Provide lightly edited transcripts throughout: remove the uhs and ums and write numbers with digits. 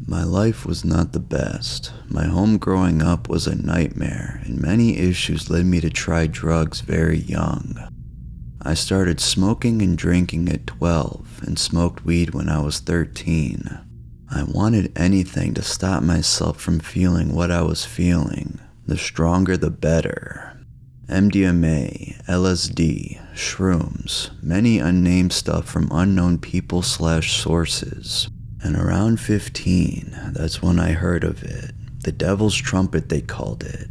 My life was not the best. My home growing up was a nightmare, and many issues led me to try drugs very young. I started smoking and drinking at 12 and smoked weed when I was 13. I wanted anything to stop myself from feeling what I was feeling. The stronger the better. MDMA, LSD, shrooms, many unnamed stuff from unknown people/sources. And around 15, that's when I heard of it. The devil's trumpet, they called it.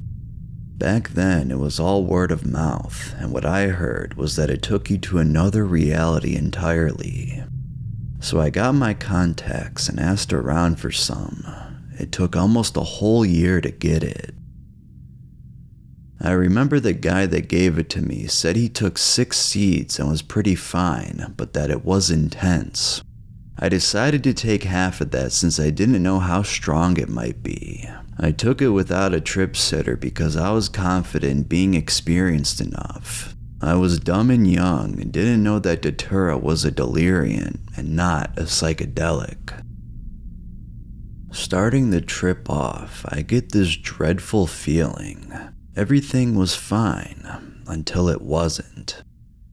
Back then, it was all word of mouth, and what I heard was that it took you to another reality entirely. So I got my contacts and asked around for some. It took almost a whole year to get it. I remember the guy that gave it to me said he took 6 seeds and was pretty fine, but that it was intense. I decided to take half of that since I didn't know how strong it might be. I took it without a trip sitter because I was confident in being experienced enough. I was dumb and young and didn't know that Datura was a deliriant and not a psychedelic. Starting the trip off, I get this dreadful feeling. Everything was fine until it wasn't.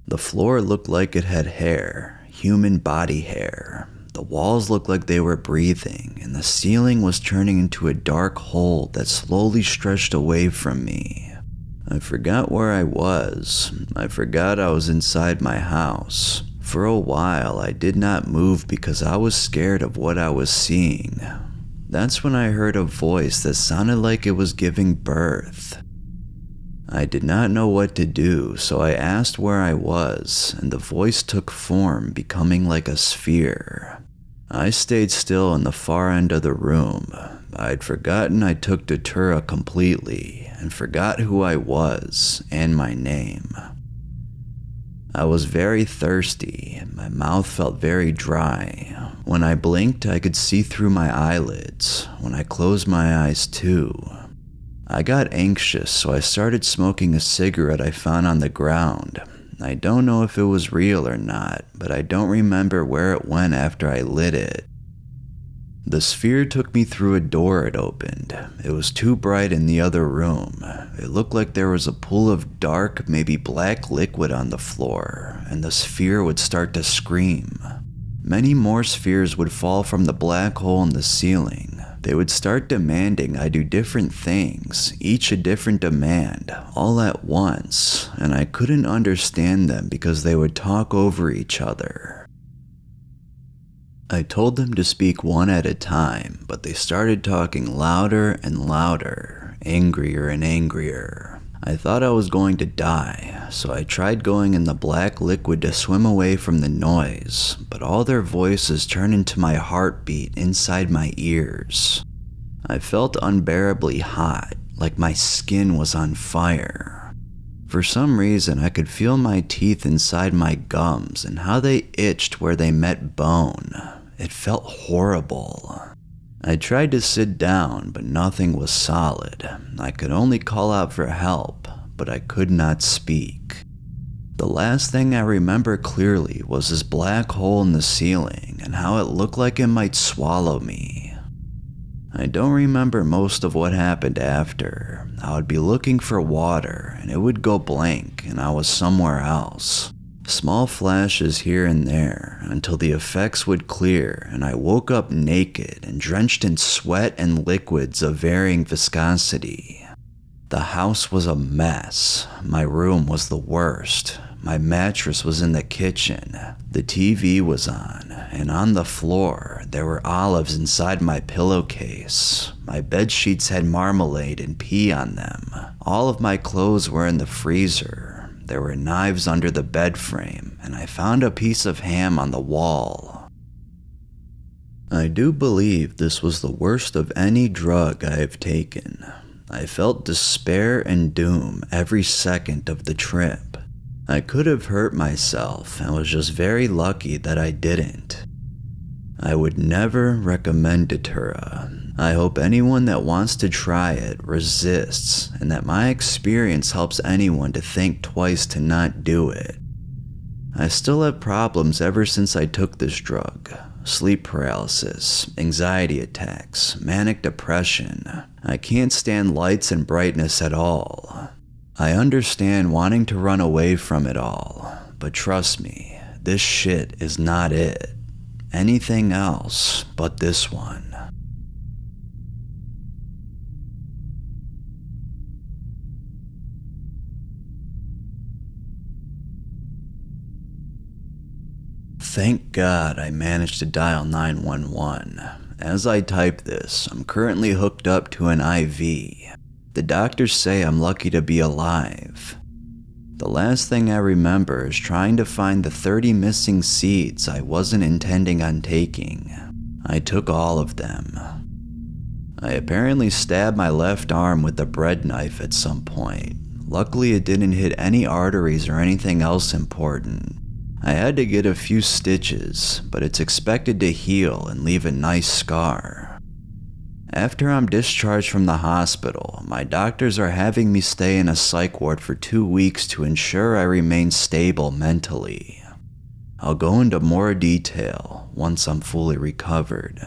The floor looked like it had hair, human body hair. The walls looked like they were breathing, and the ceiling was turning into a dark hole that slowly stretched away from me. I forgot where I was. I forgot I was inside my house. For a while, I did not move because I was scared of what I was seeing. That's when I heard a voice that sounded like it was giving birth. I did not know what to do, so I asked where I was, and the voice took form, becoming like a sphere. I stayed still in the far end of the room. I'd forgotten I took Datura completely, and forgot who I was, and my name. I was very thirsty, and my mouth felt very dry. When I blinked, I could see through my eyelids. When I closed my eyes too. I got anxious, so I started smoking a cigarette I found on the ground. I don't know if it was real or not, but I don't remember where it went after I lit it. The sphere took me through a door it opened. It was too bright in the other room. It looked like there was a pool of dark, maybe black liquid on the floor, and the sphere would start to scream. Many more spheres would fall from the black hole in the ceiling. They would start demanding I do different things, each a different demand, all at once, and I couldn't understand them because they would talk over each other. I told them to speak one at a time, but they started talking louder and louder, angrier and angrier. I thought I was going to die, so I tried going in the black liquid to swim away from the noise, but all their voices turned into my heartbeat inside my ears. I felt unbearably hot, like my skin was on fire. For some reason, I could feel my teeth inside my gums and how they itched where they met bone. It felt horrible. I tried to sit down, but nothing was solid. I could only call out for help, but I could not speak. The last thing I remember clearly was this black hole in the ceiling and how it looked like it might swallow me. I don't remember most of what happened after. I would be looking for water and it would go blank and I was somewhere else. Small flashes here and there until the effects would clear and I woke up naked and drenched in sweat and liquids of varying viscosity. The house was a mess. My room was the worst. My mattress was in the kitchen. The TV was on, and on the floor there were olives inside my pillowcase. My bed sheets had marmalade and pee on them. All of my clothes were in the freezer. There were knives under the bed frame, and I found a piece of ham on the wall. I do believe this was the worst of any drug I have taken. I felt despair and doom every second of the trip. I could have hurt myself and was just very lucky that I didn't. I would never recommend Datura. I hope anyone that wants to try it resists, and that my experience helps anyone to think twice to not do it. I still have problems ever since I took this drug. sleep paralysis, anxiety attacks, manic depression. I can't stand lights and brightness at all. I understand wanting to run away from it all, but trust me, this shit is not it. Anything else but this one. Thank God I managed to dial 911. As I type this, I'm currently hooked up to an IV. The doctors say I'm lucky to be alive. The last thing I remember is trying to find the 30 missing seeds I wasn't intending on taking. I took all of them. I apparently stabbed my left arm with a bread knife at some point. Luckily, it didn't hit any arteries or anything else important. I had to get a few stitches, but it's expected to heal and leave a nice scar. After I'm discharged from the hospital, my doctors are having me stay in a psych ward for 2 weeks to ensure I remain stable mentally. I'll go into more detail once I'm fully recovered.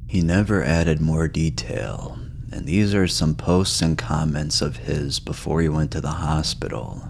He never added more detail, and these are some posts and comments of his before he went to the hospital.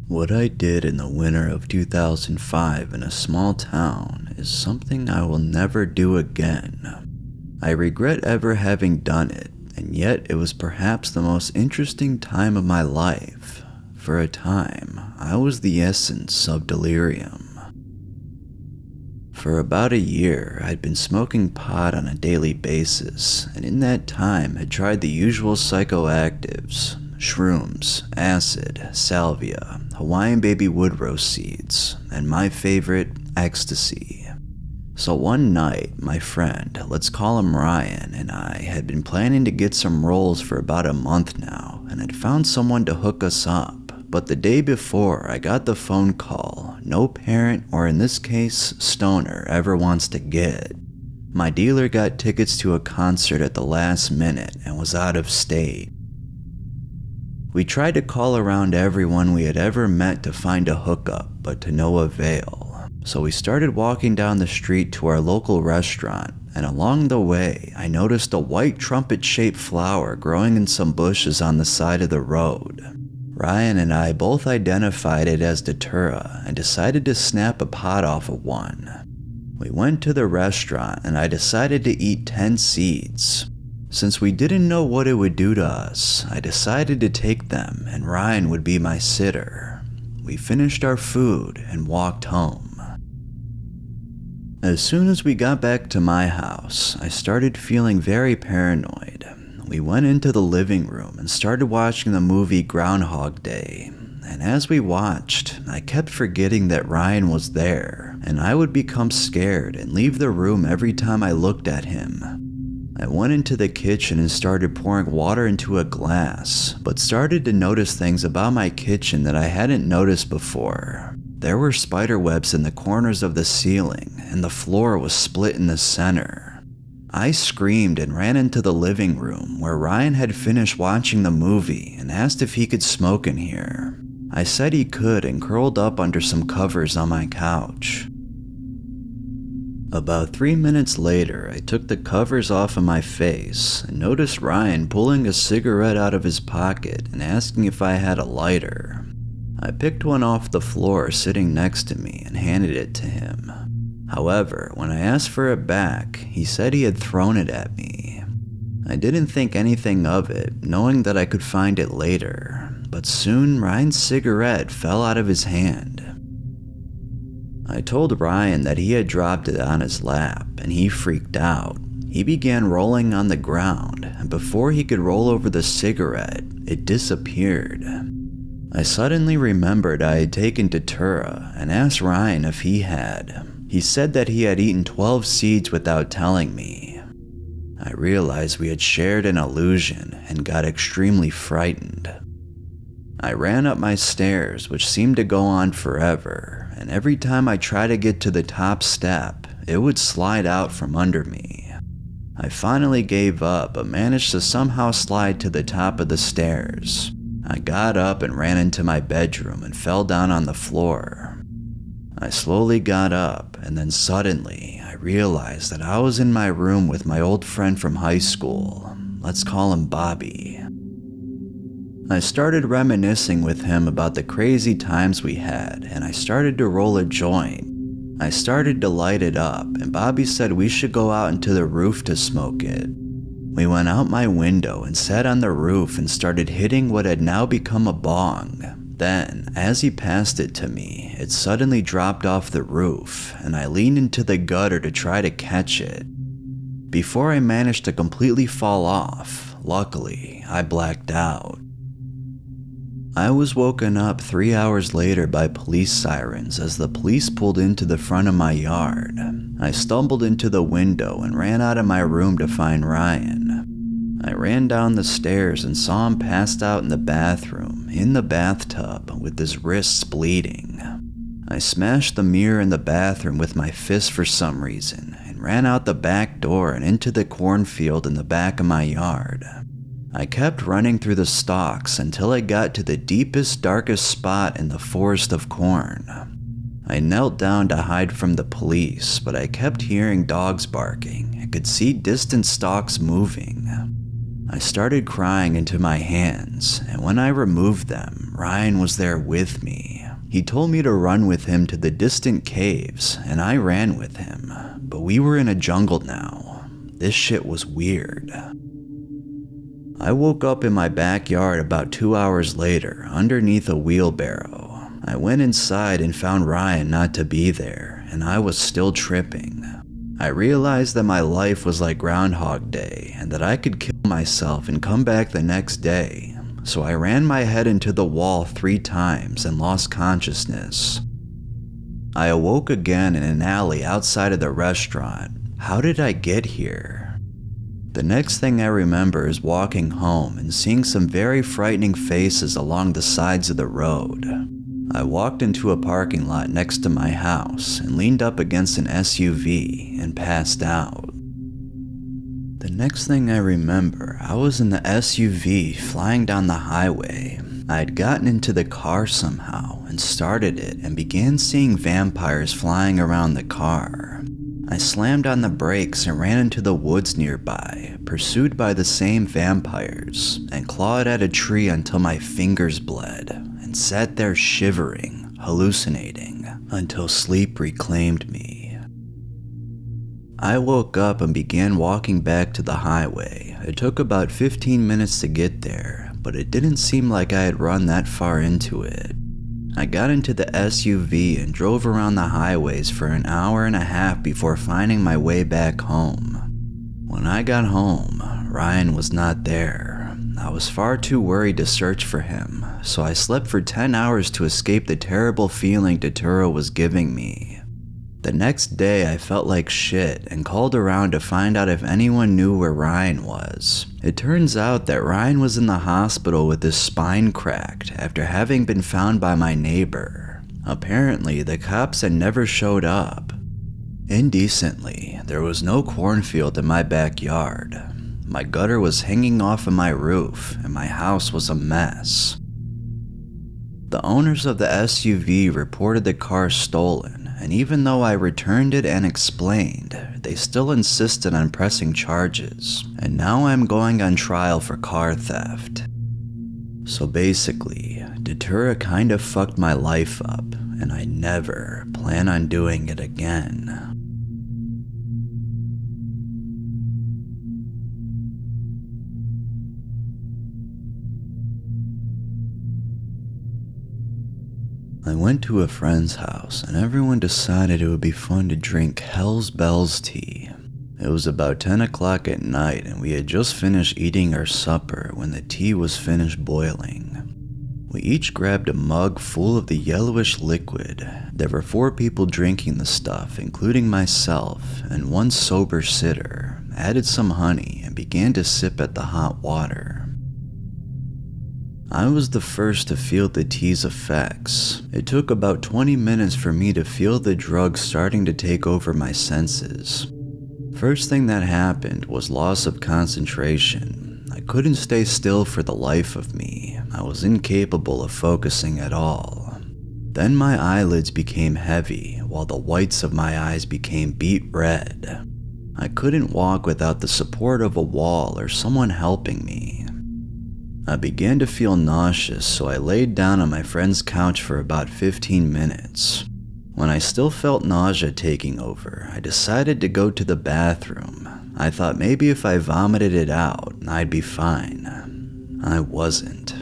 What I did in the winter of 2005 in a small town is something I will never do again. I regret ever having done it, and yet it was perhaps the most interesting time of my life. For a time, I was the essence of delirium. For about a year, I'd been smoking pot on a daily basis, and in that time had tried the usual psychoactives: shrooms, acid, salvia, Hawaiian baby wood rose seeds, and my favorite, ecstasy. So one night, my friend, let's call him Ryan, and I had been planning to get some rolls for about a month now, and had found someone to hook us up. But the day before, I got the phone call no parent, or in this case, stoner, ever wants to get. My dealer got tickets to a concert at the last minute and was out of state. We tried to call around everyone we had ever met to find a hookup, but to no avail. So we started walking down the street to our local restaurant, and along the way, I noticed a white trumpet-shaped flower growing in some bushes on the side of the road. Ryan and I both identified it as Datura and decided to snap a pot off of one. We went to the restaurant and I decided to eat 10 seeds. Since we didn't know what it would do to us, I decided to take them and Ryan would be my sitter. We finished our food and walked home. As soon as we got back to my house, I started feeling very paranoid. We went into the living room and started watching the movie Groundhog Day. And as we watched, I kept forgetting that Ryan was there, and I would become scared and leave the room every time I looked at him. I went into the kitchen and started pouring water into a glass, but started to notice things about my kitchen that I hadn't noticed before. There were spider webs in the corners of the ceiling, and the floor was split in the center. I screamed and ran into the living room where Ryan had finished watching the movie and asked if he could smoke in here. I said he could and curled up under some covers on my couch. About 3 minutes later, I took the covers off of my face and noticed Ryan pulling a cigarette out of his pocket and asking if I had a lighter. I picked one off the floor sitting next to me and handed it to him. However, when I asked for it back, he said he had thrown it at me. I didn't think anything of it, knowing that I could find it later, but soon Ryan's cigarette fell out of his hand. I told Ryan that he had dropped it on his lap, and he freaked out. He began rolling on the ground, and before he could roll over the cigarette, it disappeared. I suddenly remembered I had taken Datura and asked Ryan if he had. He said that he had eaten 12 seeds without telling me. I realized we had shared an illusion and got extremely frightened. I ran up my stairs, which seemed to go on forever, and every time I tried to get to the top step, it would slide out from under me. I finally gave up, but managed to somehow slide to the top of the stairs. I got up and ran into my bedroom and fell down on the floor. I slowly got up, and then suddenly I realized that I was in my room with my old friend from high school. Let's call him Bobby. I started reminiscing with him about the crazy times we had, and I started to roll a joint. I started to light it up, and Bobby said we should go out into the roof to smoke it. We went out my window and sat on the roof and started hitting what had now become a bong. Then, as he passed it to me, it suddenly dropped off the roof, and I leaned into the gutter to try to catch it. Before I managed to completely fall off, luckily, I blacked out. I was woken up 3 hours later by police sirens as the police pulled into the front of my yard. I stumbled into the window and ran out of my room to find Ryan. I ran down the stairs and saw him passed out in the bathroom, in the bathtub, with his wrists bleeding. I smashed the mirror in the bathroom with my fist for some reason and ran out the back door and into the cornfield in the back of my yard. I kept running through the stalks until I got to the deepest, darkest spot in the forest of corn. I knelt down to hide from the police, but I kept hearing dogs barking and could see distant stalks moving. I started crying into my hands, and when I removed them, Ryan was there with me. He told me to run with him to the distant caves, and I ran with him, but we were in a jungle now. This shit was weird. I woke up in my backyard about 2 hours later, underneath a wheelbarrow. I went inside and found Ryan not to be there, and I was still tripping. I realized that my life was like Groundhog Day, and that I could kill myself and come back the next day. So I ran my head into the wall 3 times and lost consciousness. I awoke again in an alley outside of the restaurant. How did I get here? The next thing I remember is walking home and seeing some very frightening faces along the sides of the road. I walked into a parking lot next to my house and leaned up against an SUV and passed out. The next thing I remember, I was in the SUV flying down the highway. I had gotten into the car somehow and started it and began seeing vampires flying around the car. I slammed on the brakes and ran into the woods nearby, pursued by the same vampires, and clawed at a tree until my fingers bled, and sat there shivering, hallucinating, until sleep reclaimed me. I woke up and began walking back to the highway. It took about 15 minutes to get there, but it didn't seem like I had run that far into it. I got into the SUV and drove around the highways for an hour and a half before finding my way back home. When I got home, Ryan was not there. I was far too worried to search for him, so I slept for 10 hours to escape the terrible feeling Datura was giving me. The next day I felt like shit and called around to find out if anyone knew where Ryan was. It turns out that Ryan was in the hospital with his spine cracked after having been found by my neighbor. Apparently, the cops had never showed up. Indecently, there was no cornfield in my backyard. My gutter was hanging off of my roof, and my house was a mess. The owners of the SUV reported the car stolen, and even though I returned it and explained, they still insisted on pressing charges, and now I'm going on trial for car theft. So basically, Datura kind of fucked my life up, and I never plan on doing it again. I went to a friend's house and everyone decided it would be fun to drink Hell's Bells tea. It was about 10 o'clock at night and we had just finished eating our supper when the tea was finished boiling. We each grabbed a mug full of the yellowish liquid. There were 4 people drinking the stuff, including myself and 1 sober sitter. added some honey, and began to sip at the hot water. I was the first to feel the tea's effects. It took about 20 minutes for me to feel the drug starting to take over my senses. First thing that happened was loss of concentration. I couldn't stay still for the life of me. I was incapable of focusing at all. Then my eyelids became heavy, while the whites of my eyes became beet red. I couldn't walk without the support of a wall or someone helping me. I began to feel nauseous, so I laid down on my friend's couch for about 15 minutes. When I still felt nausea taking over, I decided to go to the bathroom. I thought maybe if I vomited it out, I'd be fine. I wasn't.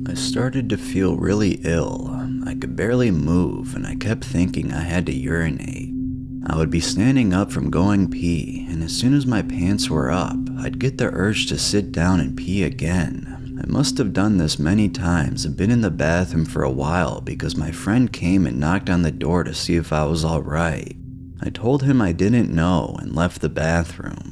I started to feel really ill. I could barely move, and I kept thinking I had to urinate. I would be standing up from going pee, and as soon as my pants were up, I'd get the urge to sit down and pee again. I must have done this many times and been in the bathroom for a while because my friend came and knocked on the door to see if I was alright. I told him I didn't know and left the bathroom.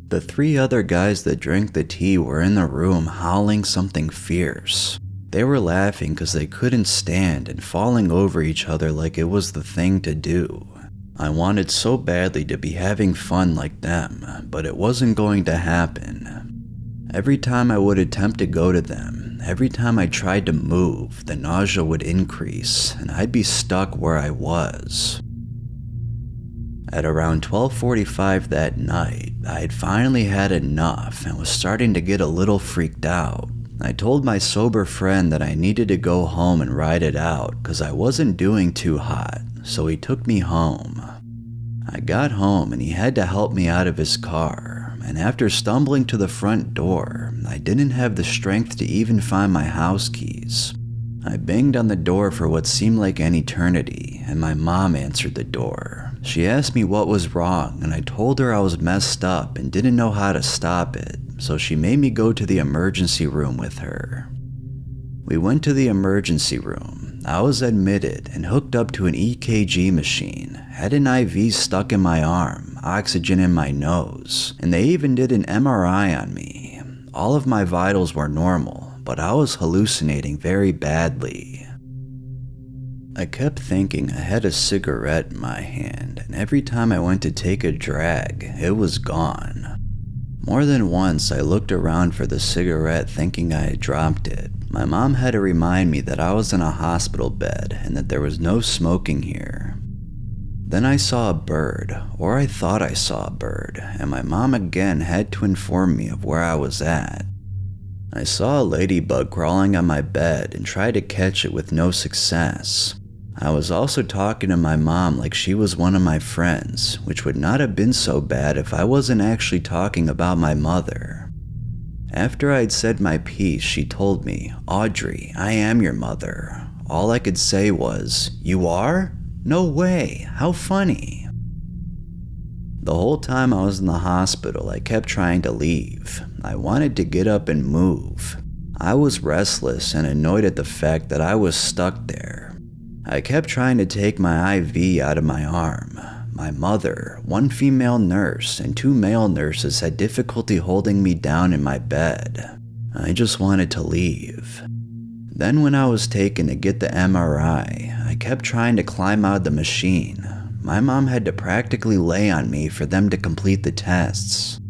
The 3 other guys that drank the tea were in the room howling something fierce. They were laughing because they couldn't stand and falling over each other like it was the thing to do. I wanted so badly to be having fun like them, but it wasn't going to happen. Every time I would attempt to go to them, every time I tried to move, the nausea would increase and I'd be stuck where I was. At around 12:45 that night, I had finally had enough and was starting to get a little freaked out. I told my sober friend that I needed to go home and ride it out because I wasn't doing too hot, so he took me home. I got home and he had to help me out of his car, and after stumbling to the front door, I didn't have the strength to even find my house keys. I banged on the door for what seemed like an eternity, and my mom answered the door. She asked me what was wrong, and I told her I was messed up and didn't know how to stop it, so she made me go to the emergency room with her. We went to the emergency room. I was admitted and hooked up to an EKG machine, had an IV stuck in my arm, oxygen in my nose, and they even did an MRI on me. All of my vitals were normal, but I was hallucinating very badly. I kept thinking I had a cigarette in my hand, and every time I went to take a drag, it was gone. More than once, I looked around for the cigarette thinking I had dropped it. My mom had to remind me that I was in a hospital bed and that there was no smoking here. Then I saw a bird, or I thought I saw a bird, and my mom again had to inform me of where I was at. I saw a ladybug crawling on my bed and tried to catch it with no success. I was also talking to my mom like she was one of my friends, which would not have been so bad if I wasn't actually talking about my mother. After I'd said my piece, she told me, "Audrey, I am your mother." All I could say was, "You are? No way, how funny." The whole time I was in the hospital, I kept trying to leave. I wanted to get up and move. I was restless and annoyed at the fact that I was stuck there. I kept trying to take my IV out of my arm. My mother, 1 female nurse, and 2 male nurses had difficulty holding me down in my bed. I just wanted to leave. Then when I was taken to get the MRI, I kept trying to climb out of the machine. My mom had to practically lay on me for them to complete the tests.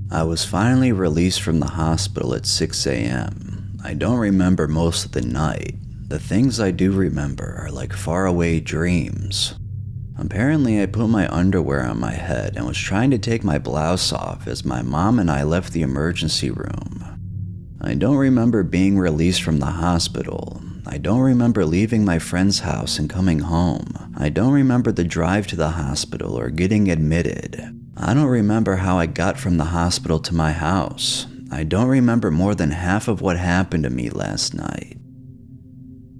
I was finally released from the hospital at 6 a.m. I don't remember most of the night. The things I do remember are like faraway dreams. Apparently I put my underwear on my head and was trying to take my blouse off as my mom and I left the emergency room. I don't remember being released from the hospital. I don't remember leaving my friend's house and coming home. I don't remember the drive to the hospital or getting admitted. I don't remember how I got from the hospital to my house. I don't remember more than half of what happened to me last night.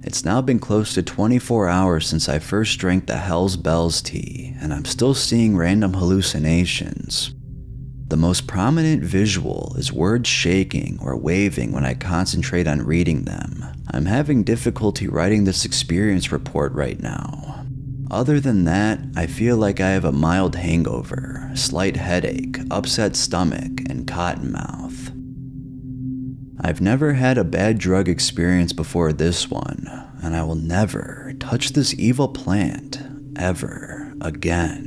It's now been close to 24 hours since I first drank the Hell's Bells tea, and I'm still seeing random hallucinations. The most prominent visual is words shaking or waving when I concentrate on reading them. I'm having difficulty writing this experience report right now. Other than that, I feel like I have a mild hangover, slight headache, upset stomach, and cotton mouth. I've never had a bad drug experience before this one, and I will never touch this evil plant ever again.